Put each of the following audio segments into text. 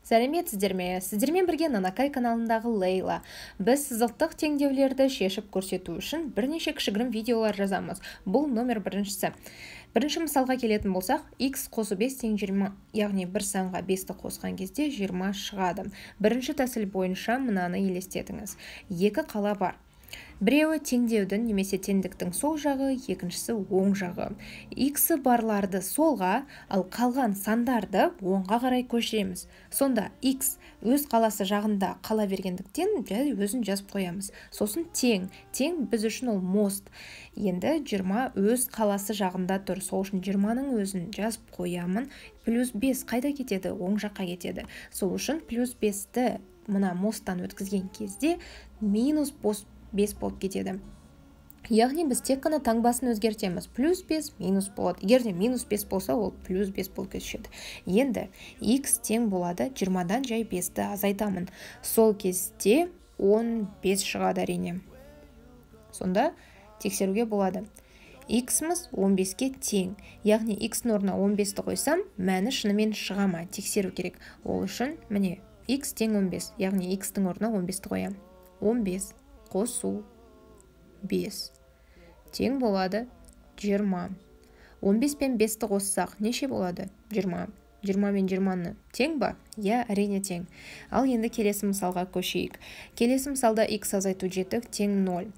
Сәлеметсіздер ме? Сіздермен бірге Нанакай каналындағы Лейла. Біз сызықтық теңдеулерді шешіп көрсету үшін бірнеше кішігірім видеолар жазамыз. Бұл номер біріншісі. Бірінші мысалға келетін болсақ, x қосу 5 тең 20, яғни бір санға 5-ті қосқан кезде 20 шығады. Бірінші тәсіл бойынша мынаны елестетіңіз. Екі қала бар. Біреуі теңдеудің немесе теңдіктің сол жағы, екіншісі оң жағы. X барларды солға, ал қалған сандарды оңға қарай көшіреміз. Сонда X өз қаласы жағында қала бергендіктен өзін жазып қоямыз. Сосын тең біз үшін ол мост. Енді 20 өз қаласы жағында тұр. Сол үшін 20-ның өзін жазып қоямын. Плюс 5 қайда кетеді? Оң жаққа кетеді. Сол үшін плюс 5-ті мына мосттан өткізген кезде минус 5 болып кетеді. Яғни біз тек қана таңбасын өзгертеміз. Плюс 5 минус болады. Егер де минус 5 болса, ол плюс 5 болып кетеді. Енді x тең болады 20-дан жай 5-ті азайтамын. Сол кезде 15 шығады әрине. Сонда тексеруге болады. X-міз 15-ке тең. Яғни x-ның орнына 15-ті қойсам, мәні шынымен шыға ма? Тексеру керек. Ол үшін міне x тең 15. Яғни x-тің орнына 15-ті қоям. 15 қосу 5 тең болады 20. 15 пен 5-ті қоссақ неше болады? 20. 20 мен 20-ны тең ба? Я, әрине тең. Ал енді келесі мысалға көшейік. Келесі мысалда x азайту 7 тең 0.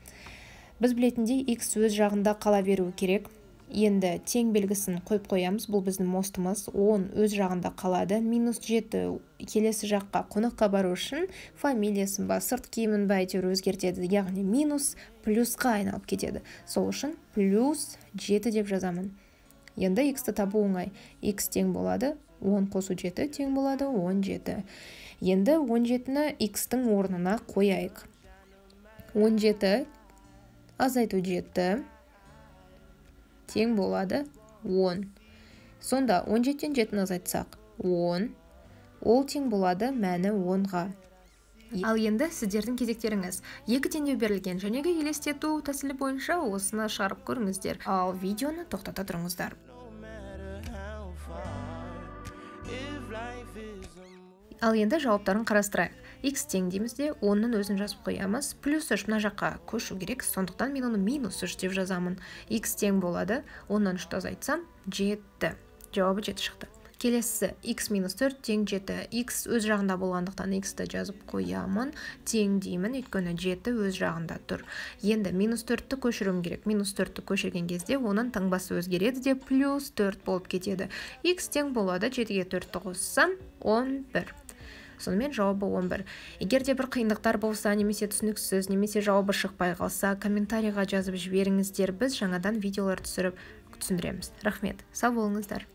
Біз білетіндей x өз жағында қала беруі керек. Енді тең белгісін қойып қоямыз. Бұл біздің мостымыз. 10 өз жағында қалады. Минус 7 келесі жаққа қонаққа бару үшін фамилиясын ба, сырт киімін ба әйтеуір өзгертеді. Яғни минус плюсқа айналып кетеді. Сол үшін плюс 7 деп жазамын. Енді x-ті табу оңай. X тең болады. 10 қосу 7 тең болады 17. Енді 17-ні x-тің орнына қояйық. 17 азайту 7 тең болады 10. Сонда 17-тен 7-ні азайтсақ 10. Ол тең болады мәні 10-ға. Ал енді сіздердің кезектеріңіз. Екі теңдеу берілген жәнегі елестету тәсілі бойынша осыны шығарып көріңіздер. Ал видеоны тоқтата тұрыңыздар. Ал енді жауаптарын қарастырайық. X тең дейміз де 10-ның өзін жазып қоямыз. Плюс 3 мына жаққа көшу керек. Сондықтан мен оны минус 3 деп жазамын. X тең болады. 10-нан 3-ті азайтсам 7. Жауабы 7 шықты. Келесі x минус 4 тең 7. X өз жағында болғандықтан x-ті жазып қоямын. Тең деймін, өйткені 7 өз жағында тұр. Енді минус 4-ті көшіруім керек. Минус 4-ті көшірген кезде оның таңбасы өзгереді де плюс 4 болып кетеді. X тең болады. 7-ге 4-ті қоссам 11. Сонымен жауабы 11. Егер де бір қиындықтар болса, немесе түсініксіз, немесе жауабы шықпай қалса, комментарийға жазып жіберіңіздер. Біз жаңадан видеолар түсіріп түсіндіреміз. Рахмет. Сау болыңыздар.